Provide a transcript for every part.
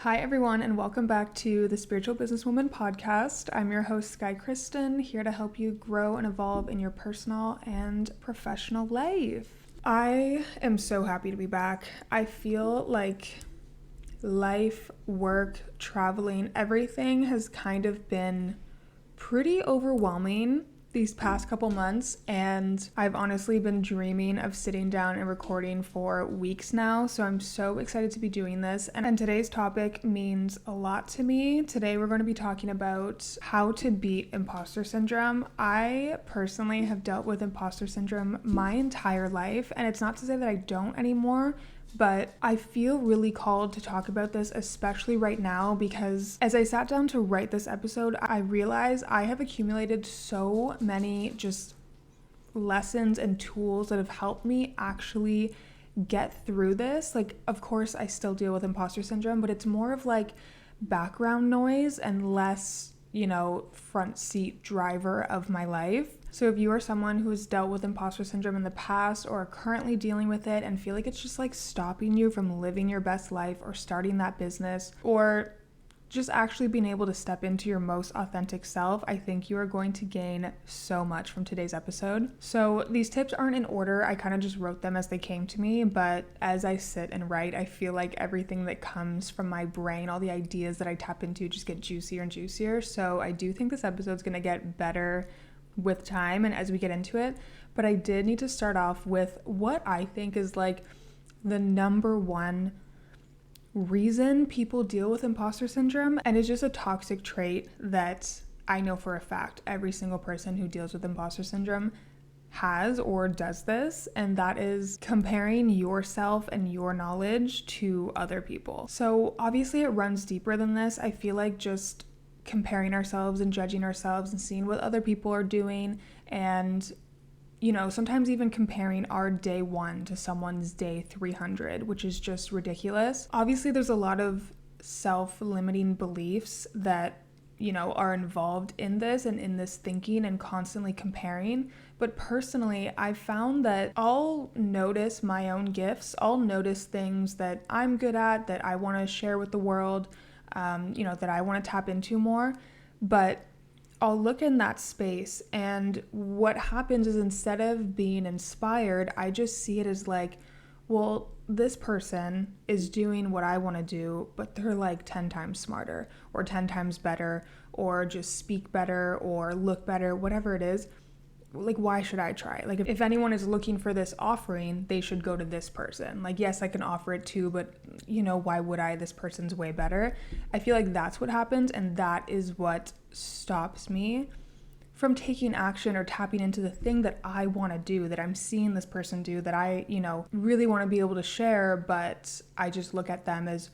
Hi, everyone, and welcome back to the Spiritual Businesswoman podcast. I'm your host, Sky Kristen, here to help you grow and evolve in your personal and professional life. I am so happy to be back. I feel like life, work, traveling, everything has kind of been pretty overwhelming these past couple months, and I've honestly been dreaming of sitting down and recording for weeks now, so I'm so excited to be doing this. And today's topic means a lot to me. Today we're going to be talking about how to beat imposter syndrome. I personally have dealt with imposter syndrome my entire life, and it's not to say that I don't anymore, but I feel really called to talk about this, especially right now, because as I sat down to write this episode, I realized I have accumulated so many just lessons and tools that have helped me actually get through this. Like, of course, I still deal with imposter syndrome, but it's more of like background noise and less, front seat driver of my life. So if you are someone who has dealt with imposter syndrome in the past or are currently dealing with it and feel like it's just like stopping you from living your best life or starting that business or just actually being able to step into your most authentic self, I think you are going to gain so much from today's episode. So these tips aren't in order. I kind of just wrote them as they came to me, but as I sit and write, I feel like everything that comes from my brain, all the ideas that I tap into just get juicier and juicier. So I do think this episode's going to get better with time and as we get into it, but I did need to start off with what I think is like the number one reason people deal with imposter syndrome, and it's just a toxic trait that I know for a fact every single person who deals with imposter syndrome has or does this, and that is comparing yourself and your knowledge to other people. So obviously it runs deeper than this. I feel like just comparing ourselves and judging ourselves and seeing what other people are doing, and sometimes even comparing our day 1 to someone's day 300, which is just ridiculous. Obviously there's a lot of self-limiting beliefs that are involved in this and in this thinking and constantly comparing. But personally, I found that I'll notice my own gifts. I'll notice things that I'm good at, that I want to share with the world, that I want to tap into more. But I'll look in that space, and what happens is instead of being inspired, I just see it as like, well, this person is doing what I want to do, but they're like 10 times smarter or 10 times better or just speak better or look better, whatever it is. Like, why should I try? Like, if anyone is looking for this offering, they should go to this person. Like, yes, I can offer it too, but why would I? This person's way better. I feel like that's what happens, and that is what stops me from taking action or tapping into the thing that I want to do, that I'm seeing this person do, that I, really want to be able to share, but I just look at them as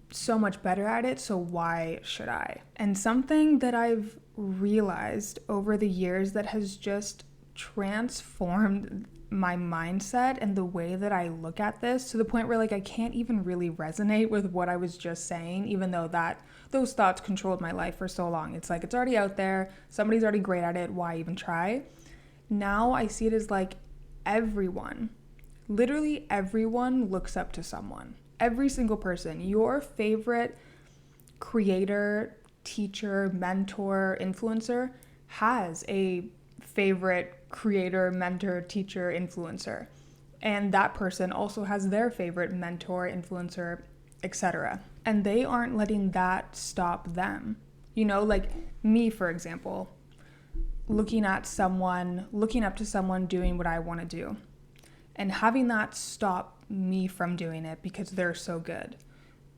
so much better at it, so why should I? And something that I've realized over the years that has just transformed my mindset and the way that I look at this, to the point where I can't even really resonate with what I was just saying, even though those thoughts controlled my life for so long. It's like, it's already out there, somebody's already great at it, why even try? Now I see it as like literally everyone looks up to someone. Every single person, your favorite creator, teacher, mentor, influencer has a favorite creator, mentor, teacher, influencer. And that person also has their favorite mentor, influencer, etc. And they aren't letting that stop them. Like me, for example, looking up to someone doing what I want to do, and having that stop me from doing it because they're so good.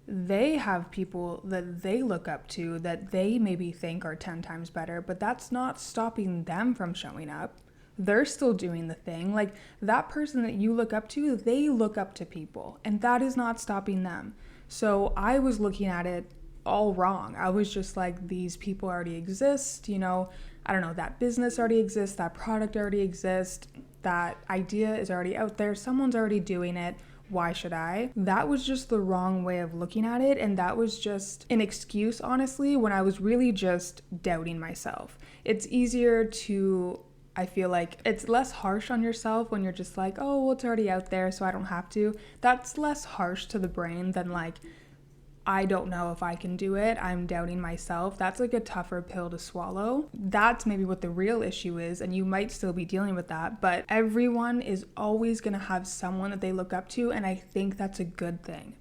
They have people that they look up to that they maybe think are 10 times better, but that's not stopping them from showing up. They're still doing the thing. Like, that person that you look up to, they look up to people, and that is not stopping them. So I was looking at it all wrong. I was just like, these people already exist, I don't know, that business already exists, that product already exists, that idea is already out there, someone's already doing it, why should I? That was just the wrong way of looking at it, and that was just an excuse, honestly, when I was really just doubting myself. It's easier to, I feel like, it's less harsh on yourself when you're just like, oh, well, it's already out there, so I don't have to. That's less harsh to the brain than like, I don't know if I can do it, I'm doubting myself, that's like a tougher pill to swallow. That's maybe what the real issue is, and you might still be dealing with that, but everyone is always going to have someone that they look up to, and I think that's a good thing.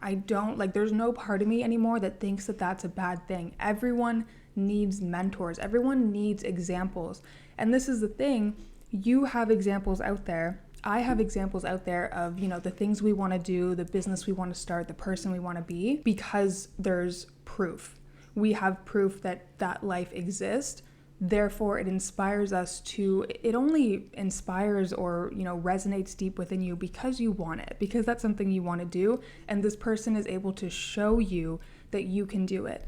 There's no part of me anymore that thinks that that's a bad thing. Everyone needs mentors, everyone needs examples, and this is the thing, you have examples out there. I have examples out there of, the things we want to do, the business we want to start, the person we want to be, because there's proof. We have proof that life exists. Therefore, it inspires us it only inspires or, resonates deep within you because you want it, because that's something you want to do. And this person is able to show you that you can do it.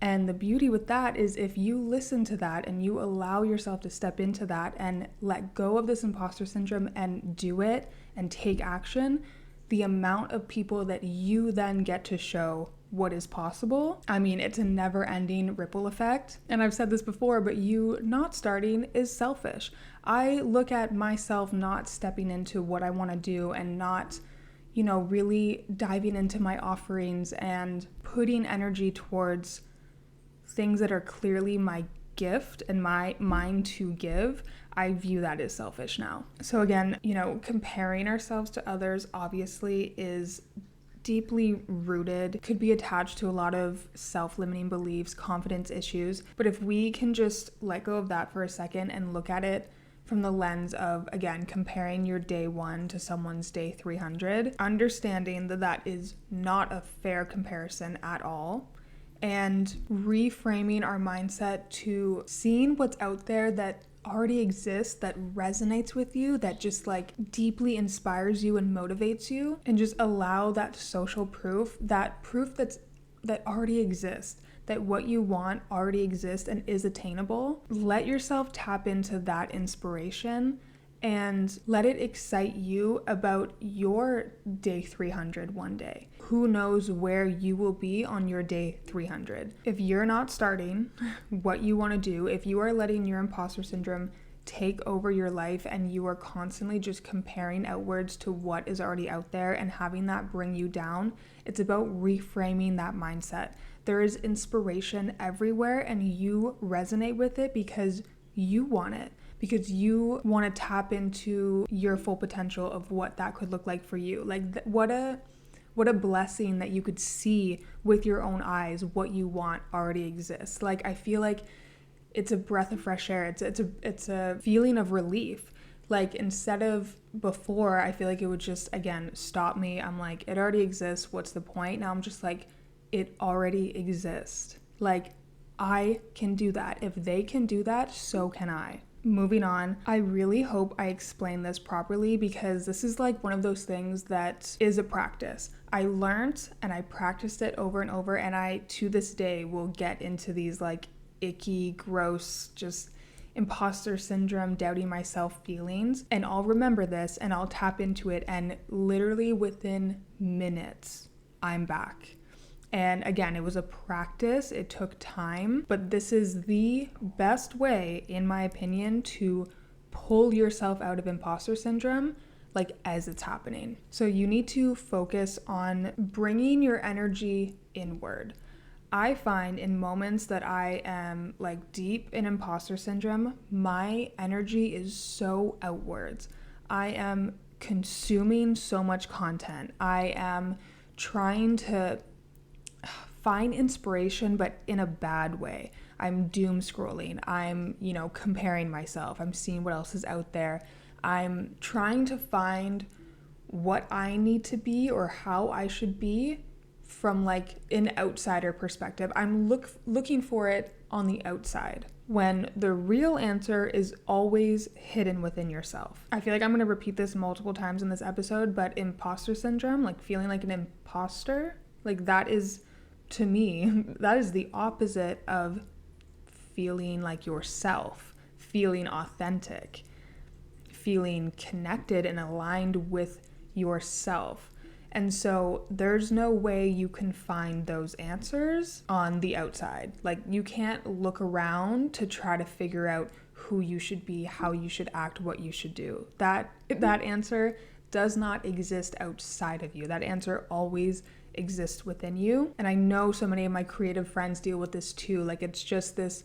And the beauty with that is if you listen to that and you allow yourself to step into that and let go of this imposter syndrome and do it and take action, the amount of people that you then get to show what is possible, it's a never-ending ripple effect. And I've said this before, but you not starting is selfish. I look at myself not stepping into what I want to do and not really diving into my offerings and putting energy towards things that are clearly my gift and mine to give. I view that as selfish now. So again, comparing ourselves to others obviously is deeply rooted, could be attached to a lot of self-limiting beliefs, confidence issues. But if we can just let go of that for a second and look at it from the lens of, again, comparing your day 1 to someone's day 300, understanding that is not a fair comparison at all, and reframing our mindset to seeing what's out there that already exists, that resonates with you, that just deeply inspires you and motivates you, and just allow that social proof that already exists, that what you want already exists and is attainable. Let yourself tap into that inspiration and let it excite you about your day 300 one day. Who knows where you will be on your day 300? If you're not starting what you want to do, if you are letting your imposter syndrome take over your life and you are constantly just comparing outwards to what is already out there and having that bring you down, it's about reframing that mindset. There is inspiration everywhere and you resonate with it because you want it, because you want to tap into your full potential of what that could look like for you. What a blessing that you could see with your own eyes what you want already exists. I feel like it's a breath of fresh air. It's a feeling of relief. Instead of before, I feel like it would just, again, stop me. I'm like, it already exists. What's the point? Now I'm just like, it already exists. I can do that. If they can do that, so can I. Moving on, I really hope I explained this properly because this is one of those things that is a practice. I learned and I practiced it over and over, and I, to this day, will get into these icky, gross, just imposter syndrome, doubting myself feelings. And I'll remember this and I'll tap into it, and literally within minutes, I'm back. And again, it was a practice, it took time, but this is the best way, in my opinion, to pull yourself out of imposter syndrome, as it's happening. So you need to focus on bringing your energy inward. I find in moments that I am deep in imposter syndrome, my energy is so outwards. I am consuming so much content. I am trying to find inspiration, but in a bad way. I'm doom scrolling. I'm, comparing myself. I'm seeing what else is out there. I'm trying to find what I need to be or how I should be from an outsider perspective. I'm looking for it on the outside when the real answer is always hidden within yourself. I feel like I'm going to repeat this multiple times in this episode, but imposter syndrome, feeling like an imposter, that is, to me, that is the opposite of feeling like yourself, feeling authentic, feeling connected and aligned with yourself. And so there's no way you can find those answers on the outside. You can't look around to try to figure out who you should be, how you should act, what you should do. That answer does not exist outside of you. That answer always exists within you. And I know so many of my creative friends deal with this too. Like, it's just this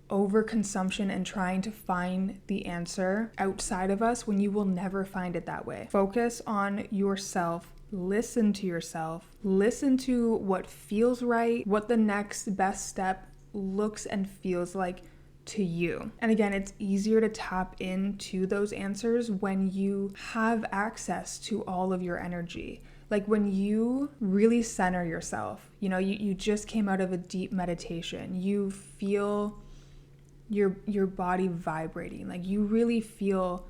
overconsumption and trying to find the answer outside of us when you will never find it that way. Focus on yourself. Listen to yourself. Listen to what feels right, what the next best step looks and feels like to you. And again, it's easier to tap into those answers when you have access to all of your energy. Like when you really center yourself, you just came out of a deep meditation, you feel your body vibrating, like you really feel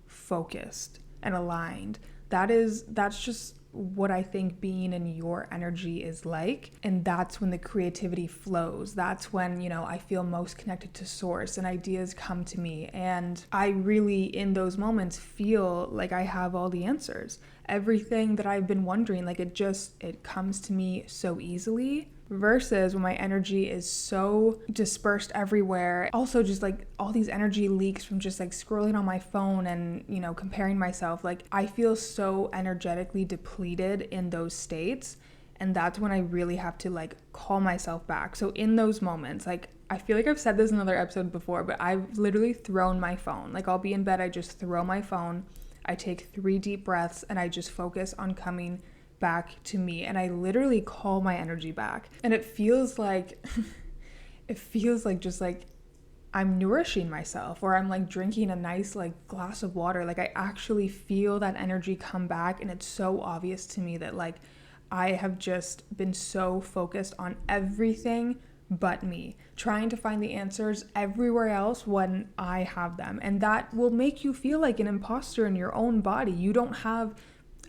focused and aligned. That's just what I think being in your energy is like. And that's when the creativity flows. That's when, I feel most connected to source and ideas come to me. And I really, in those moments, feel like I have all the answers. Everything that I've been wondering, like it comes to me so easily. Versus when my energy is so dispersed everywhere. Also just like all these energy leaks from just like scrolling on my phone and, comparing myself. Like I feel so energetically depleted in those states. And that's when I really have to like call myself back. So in those moments, like I feel like I've said this in another episode before, but I've literally thrown my phone. Like I'll be in bed, I just throw my phone. I take 3 deep breaths and I just focus on coming back to me, and I literally call my energy back. And it feels like just like I'm nourishing myself, or I'm like drinking a nice like glass of water. Like I actually feel that energy come back, and it's so obvious to me that like I have just been so focused on everything but me, trying to find the answers everywhere else when I have them. And that will make you feel like an imposter in your own body. You don't have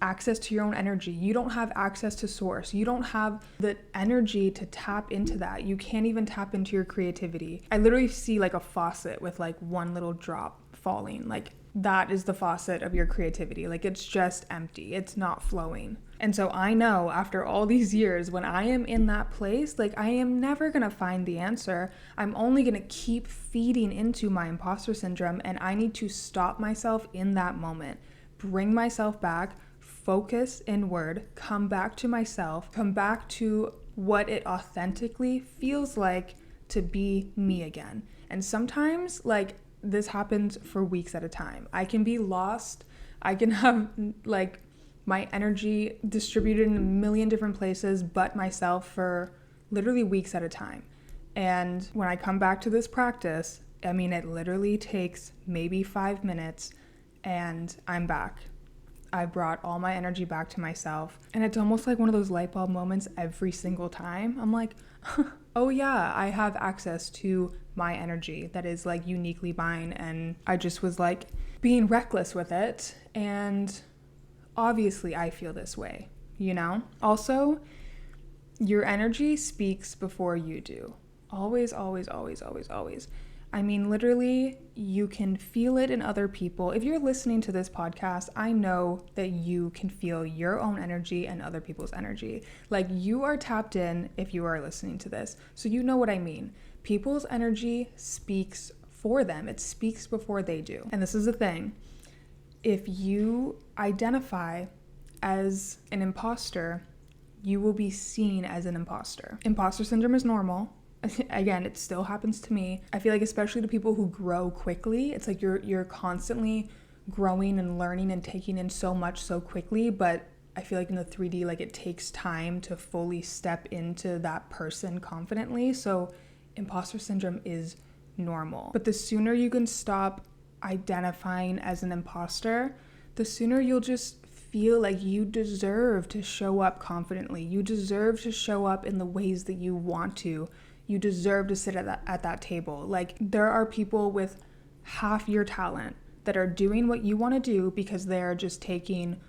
access to your own energy. You don't have access to source. You don't have the energy to tap into that. You can't even tap into your creativity. I literally see like a faucet with like one little drop falling. Like that is the faucet of your creativity. Like it's just empty. It's not flowing. And so I know after all these years, when I am in that place, like I am never going to find the answer. I'm only going to keep feeding into my imposter syndrome, and I need to stop myself in that moment, bring myself back, focus inward, come back to myself, come back to what it authentically feels like to be me again. And sometimes like this happens for weeks at a time. I can be lost. I can have like my energy distributed in a million different places but myself for literally weeks at a time. And when I come back to this practice, I mean, it literally takes maybe 5 minutes and I'm back. I brought all my energy back to myself. And it's almost like one of those light bulb moments every single time. I'm like, oh yeah, I have access to my energy that is like uniquely mine. And I just was like being reckless with it. And obviously I feel this way, Also, your energy speaks before you do. Always, always, always, always, always. I mean, literally, you can feel it in other people. If you're listening to this podcast, I know that you can feel your own energy and other people's energy. Like, you are tapped in if you are listening to this. So you know what I mean. People's energy speaks for them. It speaks before they do. And this is the thing. If you identify as an imposter, you will be seen as an imposter. Imposter syndrome is normal. Again, it still happens to me. I feel like especially to people who grow quickly, it's like you're constantly growing and learning and taking in so much so quickly, but I feel like in the 3D, like it takes time to fully step into that person confidently. So imposter syndrome is normal. But the sooner you can stop identifying as an imposter, the sooner you'll just feel like you deserve to show up confidently. You deserve to show up in the ways that you want to. You deserve to sit at that table. Like, there are people with half your talent that are doing what you want to do because they're just taking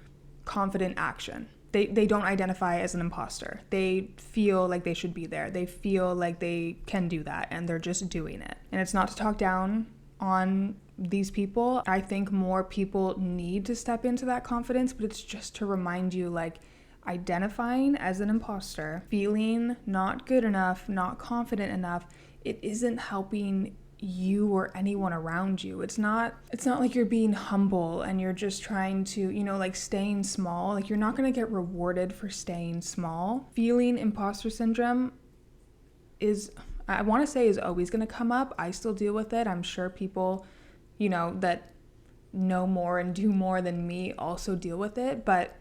confident action. They don't identify as an imposter. They feel like they should be there. They feel like they can do that, and they're just doing it. And it's not to talk down on these people. I think more people need to step into that confidence, but it's just to remind you, like, identifying as an imposter, feeling not good enough, not confident enough, it isn't helping you or anyone around you. It's not like you're being humble and you're just trying to, like staying small. Like you're not going to get rewarded for staying small. Feeling imposter syndrome is always going to come up. I still deal with it. I'm sure people, that know more and do more than me also deal with it. But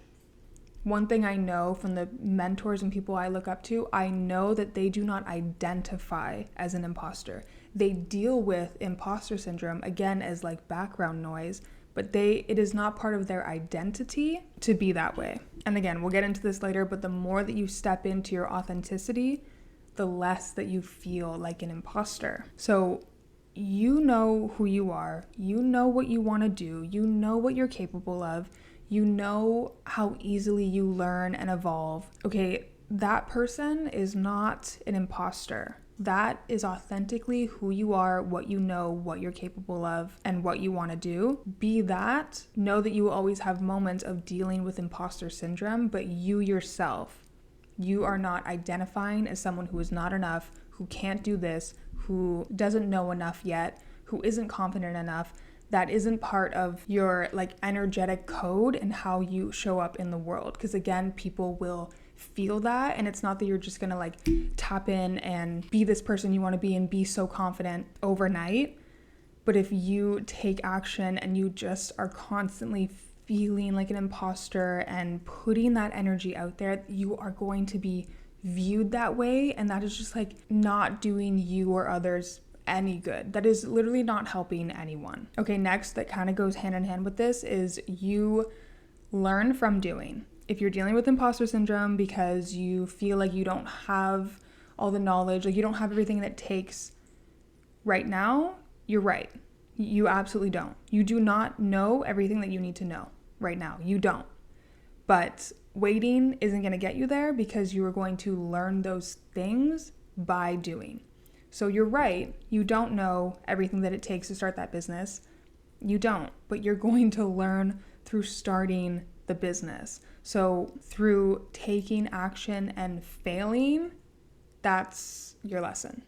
one thing I know from the mentors and people I look up to, I know that they do not identify as an imposter. They deal with imposter syndrome, again, as like background noise, but it is not part of their identity to be that way. And again, we'll get into this later, but the more that you step into your authenticity, the less that you feel like an imposter. So you know who you are, you know what you want to do, you know what you're capable of, you know how easily you learn and evolve. Okay, that person is not an imposter. That is authentically who you are, what you know, what you're capable of, and what you want to do. Be that. Know that you will always have moments of dealing with imposter syndrome, but you yourself, you are not identifying as someone who is not enough, who can't do this, who doesn't know enough yet, who isn't confident enough. That isn't part of your like energetic code and how you show up in the world. Because again, people will feel that, and it's not that you're just gonna like tap in and be this person you want to be and be so confident overnight. But if you take action and you just are constantly feeling like an imposter and putting that energy out there, you are going to be viewed that way, and that is just like not doing you or others any good. That is literally not helping anyone. Okay, next, that kind of goes hand in hand with this, is you learn from doing. If you're dealing with imposter syndrome because you feel like you don't have all the knowledge, like you don't have everything that it takes right now, you're right. You absolutely don't. You do not know everything that you need to know right now. You don't. But waiting isn't going to get you there, because you are going to learn those things by doing. So you're right. You don't know everything that it takes to start that business. You don't. But you're going to learn through starting the business. So through taking action and failing, that's your lesson.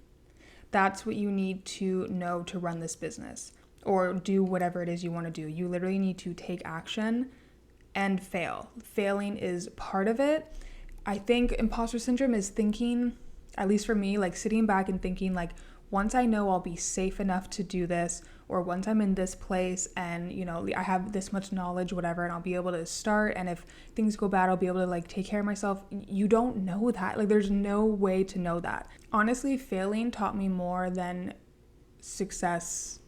That's what you need to know to run this business or do whatever it is you want to do. You literally need to take action and fail. Failing is part of it. I think imposter syndrome is thinking, at least for me, like sitting back and thinking like, once I know I'll be safe enough to do this, or once I'm in this place and, I have this much knowledge, whatever, and I'll be able to start. And if things go bad, I'll be able to like take care of myself. You don't know that. Like there's no way to know that. Honestly, failing taught me more than success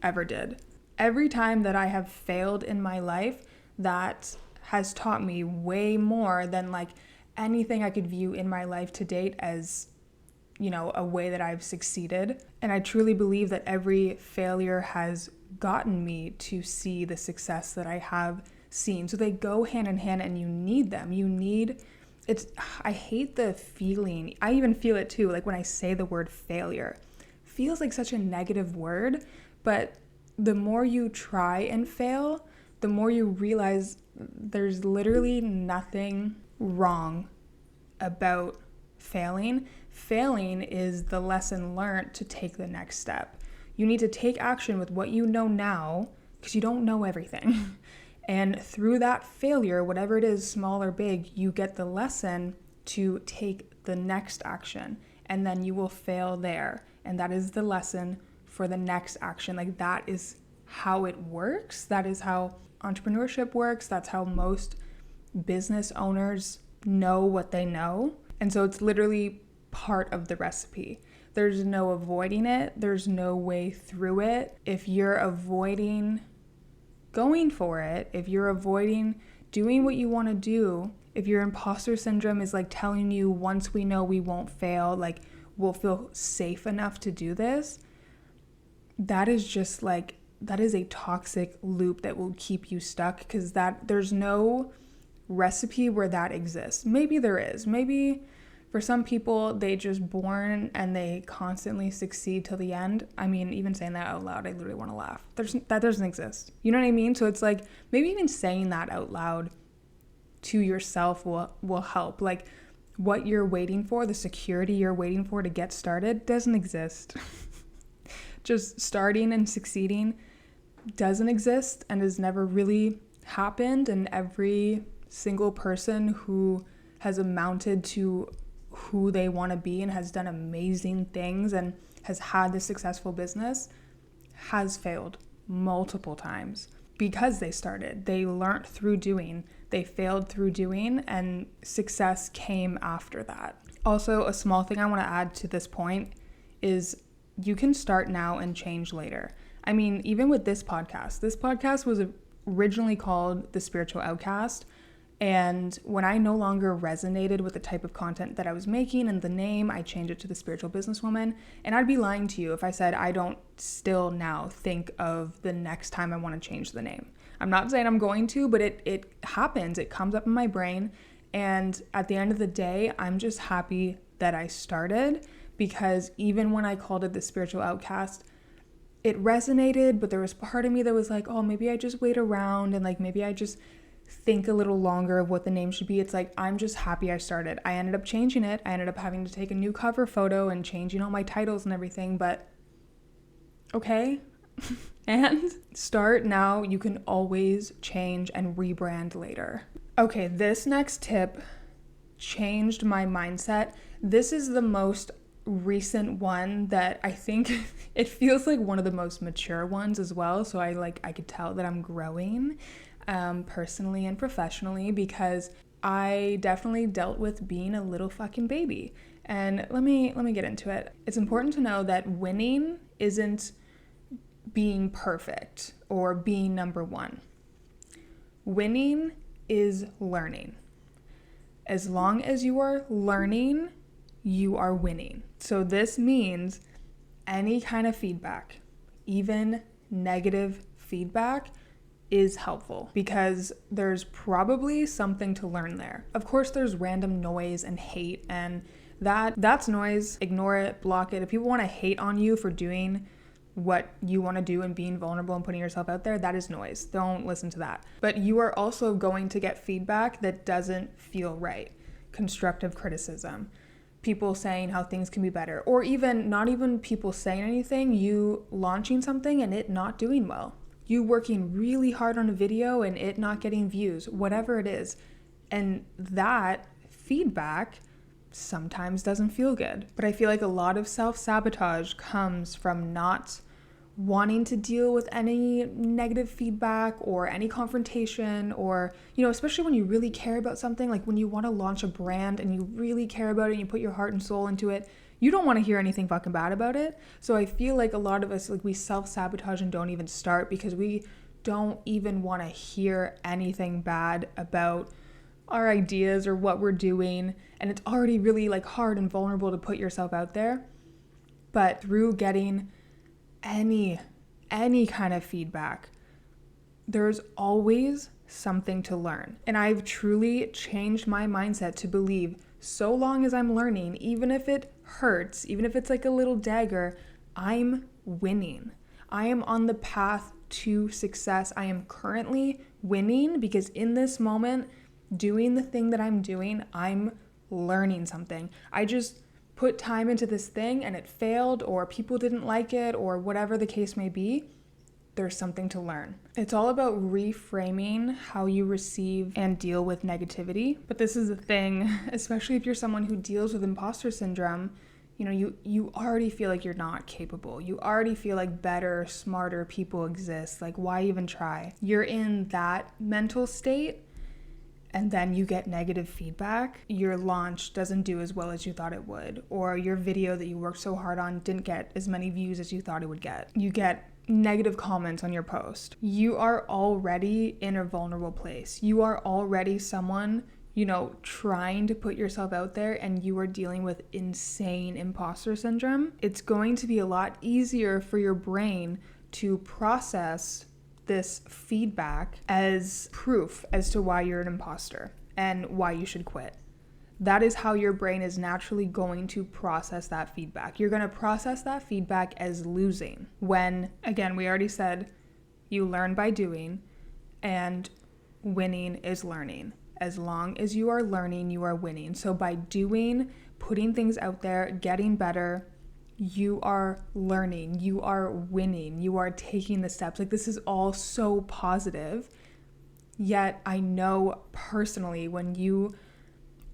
ever did. Every time that I have failed in my life, that has taught me way more than like anything I could view in my life to date as a way that I've succeeded. And I truly believe that every failure has gotten me to see the success that I have seen. So they go hand in hand, and you need them. I hate the feeling. I even feel it too. Like when I say the word failure, it feels like such a negative word, but the more you try and fail, the more you realize there's literally nothing wrong about failing. Failing is the lesson learned to take the next step. You need to take action with what you know now, because you don't know everything. And through that failure, whatever it is, small or big, you get the lesson to take the next action, and then you will fail there. And that is the lesson for the next action. Like that is how it works. That is how entrepreneurship works. That's how most business owners know what they know. And so it's literally part of the recipe. There's no avoiding it. There's no way through it. If you're avoiding going for it, if you're avoiding doing what you want to do, if your imposter syndrome is like telling you once we know we won't fail, like we'll feel safe enough to do this, that is a toxic loop that will keep you stuck, because there's no recipe where that exists. Maybe there is. Maybe for some people, they just born and they constantly succeed till the end. I mean, even saying that out loud, I literally want to laugh. That doesn't exist. You know what I mean? So it's like, maybe even saying that out loud to yourself will help. Like what you're waiting for, the security you're waiting for to get started doesn't exist. just starting and succeeding doesn't exist and has never really happened. And every single person who has amounted to who they want to be and has done amazing things and has had this successful business has failed multiple times because they started. They learned through doing, they failed through doing, and success came after that. Also, a small thing I want to add to this point is you can start now and change later. I mean, even with this podcast was originally called The Spiritual Outcast. And when I no longer resonated with the type of content that I was making and the name, I changed it to The Spiritual Businesswoman. And I'd be lying to you if I said I don't still now think of the next time I want to change the name. I'm not saying I'm going to, but it happens. It comes up in my brain. And at the end of the day, I'm just happy that I started, because even when I called it The Spiritual Outcast, it resonated, but there was part of me that was like, oh, maybe I just wait around and like maybe I just think a little longer of what the name should be. It's like, I'm just happy I started. I ended up changing it. I ended up having to take a new cover photo and changing all my titles and everything, but okay. And start now. You can always change and rebrand later. Okay, this next tip changed my mindset. This is the most recent one that I think it feels like one of the most mature ones as well. So I could tell that I'm growing personally and professionally, because I definitely dealt with being a little fucking baby. And let me get into it. It's important to know that winning isn't being perfect or being number one. Winning is learning. As long as you are learning, you are winning. So this means any kind of feedback, even negative feedback, is helpful, because there's probably something to learn there. Of course, there's random noise and hate, and that's noise. Ignore it, block it. If people want to hate on you for doing what you want to do and being vulnerable and putting yourself out there, that is noise. Don't listen to that. But you are also going to get feedback that doesn't feel right. Constructive criticism, people saying how things can be better, or even not even people saying anything, you launching something and it not doing well. You working really hard on a video and it not getting views, whatever it is. And that feedback sometimes doesn't feel good. But I feel like a lot of self-sabotage comes from not wanting to deal with any negative feedback or any confrontation, or, especially when you really care about something, like when you want to launch a brand and you really care about it and you put your heart and soul into it, you don't want to hear anything fucking bad about it. So I feel like a lot of us, we self-sabotage and don't even start because we don't even want to hear anything bad about our ideas or what we're doing. And it's already really hard and vulnerable to put yourself out there. But through getting any kind of feedback, there's always something to learn. And I've truly changed my mindset to believe, so long as I'm learning, even if it hurts, even if it's like a little dagger, I'm winning. I am on the path to success. I am currently winning, because in this moment, doing the thing that I'm doing, I'm learning something. I just put time into this thing and it failed, or people didn't like it, or whatever the case may be. There's something to learn. It's all about reframing how you receive and deal with negativity. But this is the thing, especially if you're someone who deals with imposter syndrome, you already feel like you're not capable. You already feel like better, smarter people exist. Like, why even try? You're in that mental state, and then you get negative feedback. Your launch doesn't do as well as you thought it would, or your video that you worked so hard on didn't get as many views as you thought it would get. You get negative comments on your post. You are already in a vulnerable place. You are already someone, trying to put yourself out there, and you are dealing with insane imposter syndrome. It's going to be a lot easier for your brain to process this feedback as proof as to why you're an imposter and why you should quit. That is how your brain is naturally going to process that feedback. You're going to process that feedback as losing, when, again, we already said you learn by doing, and winning is learning. As long as you are learning, you are winning. So by doing, putting things out there, getting better, you are learning, you are winning, you are taking the steps. Like, this is all so positive. Yet I know personally, when you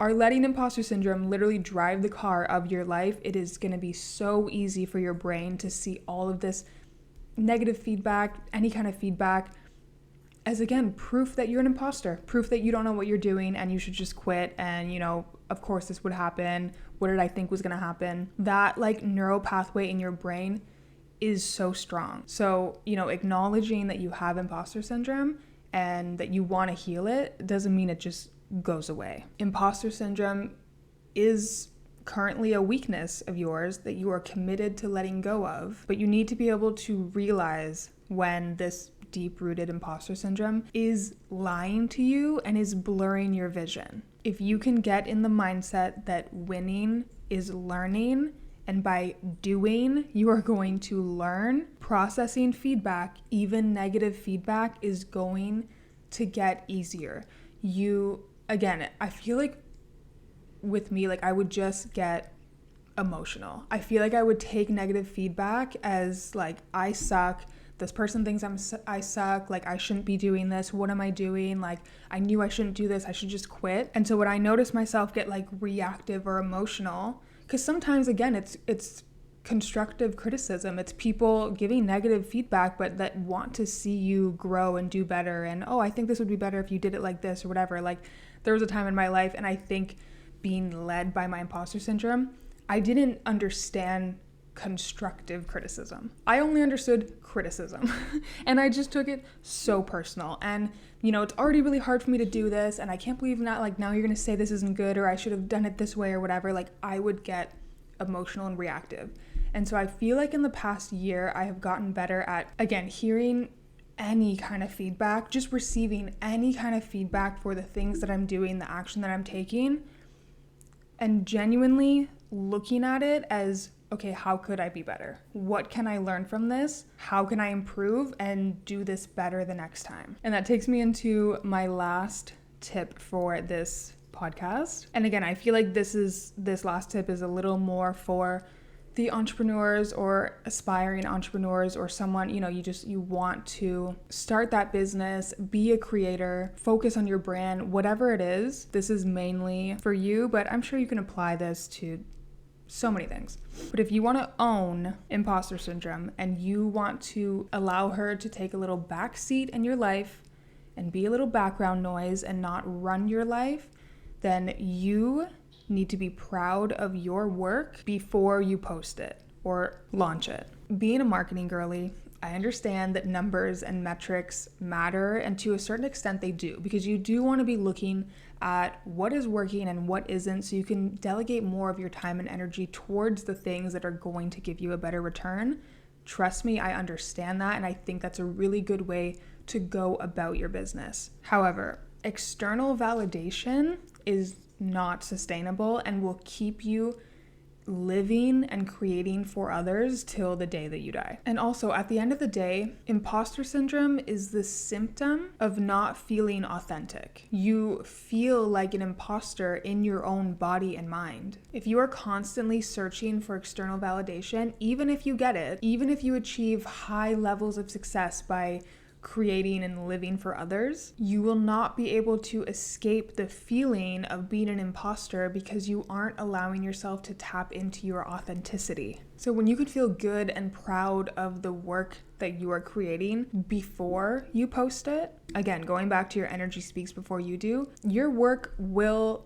are letting imposter syndrome literally drive the car of your life, it is going to be so easy for your brain to see all of this negative feedback, any kind of feedback, as again, proof that you're an imposter, proof that you don't know what you're doing and you should just quit. And, you know, of course this would happen. What did I think was going to happen? That like neural pathway in your brain is so strong. So, you know, acknowledging that you have imposter syndrome and that you want to heal it doesn't mean it just goes away. Imposter syndrome is currently a weakness of yours that you are committed to letting go of, but you need to be able to realize when this deep-rooted imposter syndrome is lying to you and is blurring your vision. If you can get in the mindset that winning is learning, and by doing, you are going to learn, processing feedback, even negative feedback, is going to get easier. Again, I feel like with me, like I would just get emotional. I feel like I would take negative feedback as like, I suck. This person thinks I suck. Like, I shouldn't be doing this. What am I doing? Like, I knew I shouldn't do this. I should just quit. And so when I notice myself get like reactive or emotional, because sometimes, again, it's constructive criticism. It's people giving negative feedback, but that want to see you grow and do better. And, oh, I think this would be better if you did it like this or whatever. Like, there was a time in my life, and I think being led by my imposter syndrome, I didn't understand constructive criticism. I only understood criticism and I just took it so personal. And, you know, it's already really hard for me to do this, and I can't believe now you're going to say this isn't good, or I should have done it this way or whatever. Like, I would get emotional and reactive. And so I feel like in the past year, I have gotten better at, again, hearing any kind of feedback, just receiving any kind of feedback for the things that I'm doing, the action that I'm taking, and genuinely looking at it as, okay, how could I be better? What can I learn from this? How can I improve and do this better the next time? And that takes me into my last tip for this podcast. And again, I feel like this last tip is a little more for the entrepreneurs or aspiring entrepreneurs, or someone, you know, you want to start that business, be a creator, focus on your brand, whatever it is. This is mainly for you, but I'm sure you can apply this to so many things. But if you want to own imposter syndrome and you want to allow her to take a little backseat in your life and be a little background noise and not run your life, then you need to be proud of your work before you post it or launch it. Being a marketing girly, I understand that numbers and metrics matter, and to a certain extent they do, because you do want to be looking at what is working and what isn't, so you can delegate more of your time and energy towards the things that are going to give you a better return. Trust me, I understand that, and I think that's a really good way to go about your business. However, external validation is not sustainable and will keep you living and creating for others till the day that you die. And also, at the end of the day, imposter syndrome is the symptom of not feeling authentic. You feel like an imposter in your own body and mind. If you are constantly searching for external validation, even if you get it, even if you achieve high levels of success by creating and living for others, you will not be able to escape the feeling of being an imposter because you aren't allowing yourself to tap into your authenticity. So when you can feel good and proud of the work that you are creating before you post it, again, going back to your energy speaks before you do, your work will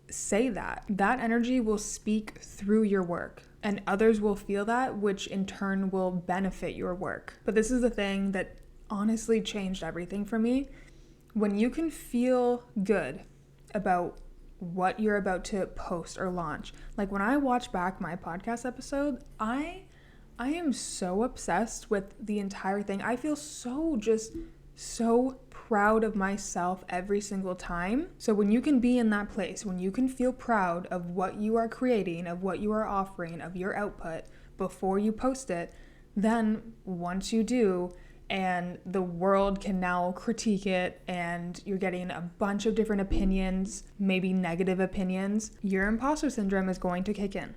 say that. That energy will speak through your work. And others will feel that, which in turn will benefit your work. But this is the thing that honestly changed everything for me. When you can feel good about what you're about to post or launch, like when I watch back my podcast episode, I am so obsessed with the entire thing. I feel so proud of myself every single time. So when you can be in that place, when you can feel proud of what you are creating, of what you are offering, of your output before you post it, then once you do, and the world can now critique it, and you're getting a bunch of different opinions, maybe negative opinions, your imposter syndrome is going to kick in.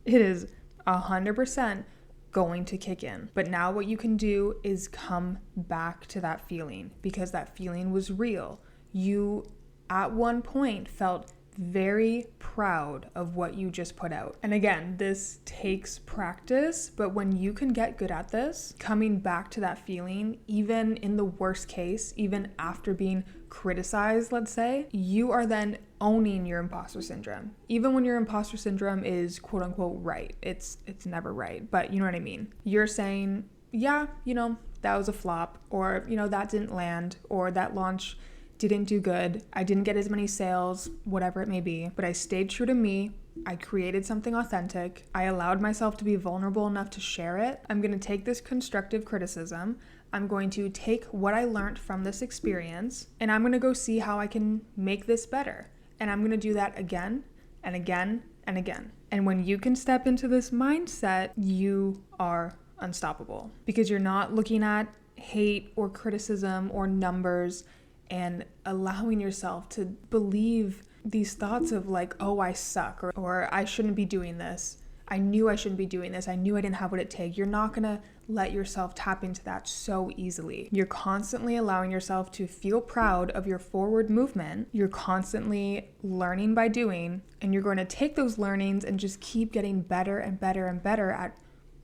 It is 100% going to kick in. But now what you can do is come back to that feeling, because that feeling was real. You at one point felt very proud of what you just put out. And again, this takes practice, but when you can get good at this, coming back to that feeling, even in the worst case, even after being criticized, let's say, you are then owning your imposter syndrome. Even when your imposter syndrome is quote unquote right. It's never right, but you know what I mean? You're saying, yeah, that was a flop, or, that didn't land, or that launch didn't do good. I didn't get as many sales, whatever it may be, but I stayed true to me. I created something authentic. I allowed myself to be vulnerable enough to share it. I'm going to take this constructive criticism. I'm going to take what I learned from this experience, and I'm going to go see how I can make this better. And I'm going to do that again and again and again. And when you can step into this mindset, you are unstoppable, because you're not looking at hate or criticism or numbers and allowing yourself to believe these thoughts of like, oh, I suck, or I shouldn't be doing this. I knew I shouldn't be doing this. I knew I didn't have what it takes. You're not going to let yourself tap into that so easily. You're constantly allowing yourself to feel proud of your forward movement. You're constantly learning by doing, and you're going to take those learnings and just keep getting better and better and better at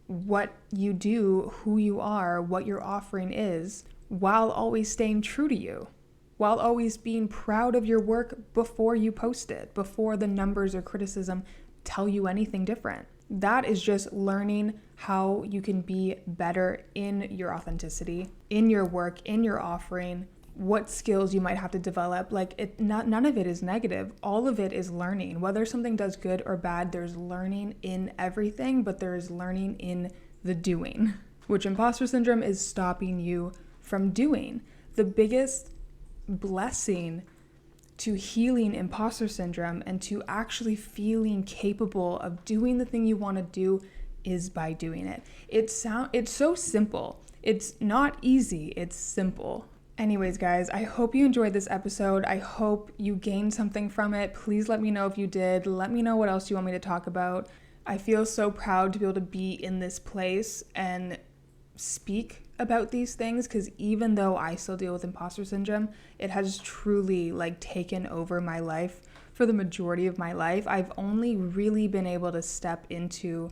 what you do, who you are, what your offering is, while always staying true to you. While always being proud of your work before you post it, before the numbers or criticism tell you anything different. That is just learning how you can be better in your authenticity, in your work, in your offering, what skills you might have to develop. None of it is negative. All of it is learning. Whether something does good or bad, there's learning in everything, but there is learning in the doing, which imposter syndrome is stopping you from doing. The biggest blessing to healing imposter syndrome and to actually feeling capable of doing the thing you want to do is by doing it. It's so simple. It's not easy, it's simple. Anyways, guys, I hope you enjoyed this episode. I hope you gained something from it. Please let me know if you did. Let me know what else you want me to talk about. I feel so proud to be able to be in this place and speak about these things, because even though I still deal with imposter syndrome, it has truly taken over my life for the majority of my life. I've only really been able to step into,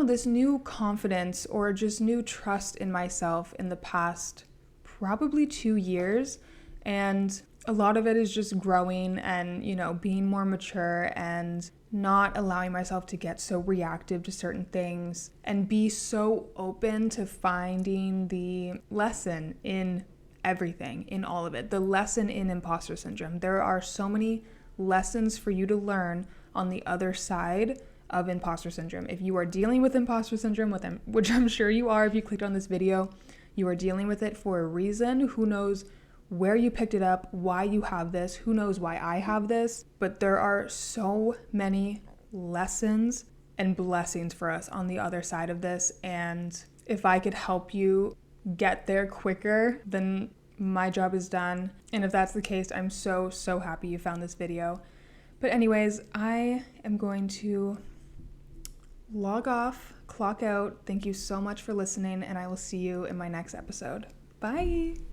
this new confidence or just new trust in myself in the past probably 2 years. And a lot of it is just growing and, being more mature and not allowing myself to get so reactive to certain things and be so open to finding the lesson in everything, in all of it, the lesson in imposter syndrome. There are so many lessons for you to learn on the other side of imposter syndrome. If you are dealing with imposter syndrome, which I'm sure you are if you clicked on this video, you are dealing with it for a reason. Who knows where you picked it up, why you have this, who knows why I have this, but there are so many lessons and blessings for us on the other side of this, and if I could help you get there quicker, then my job is done. And if that's the case, I'm so happy you found this video. But anyways, I am going to log off, clock out. Thank you so much for listening, and I will see you in my next episode. Bye!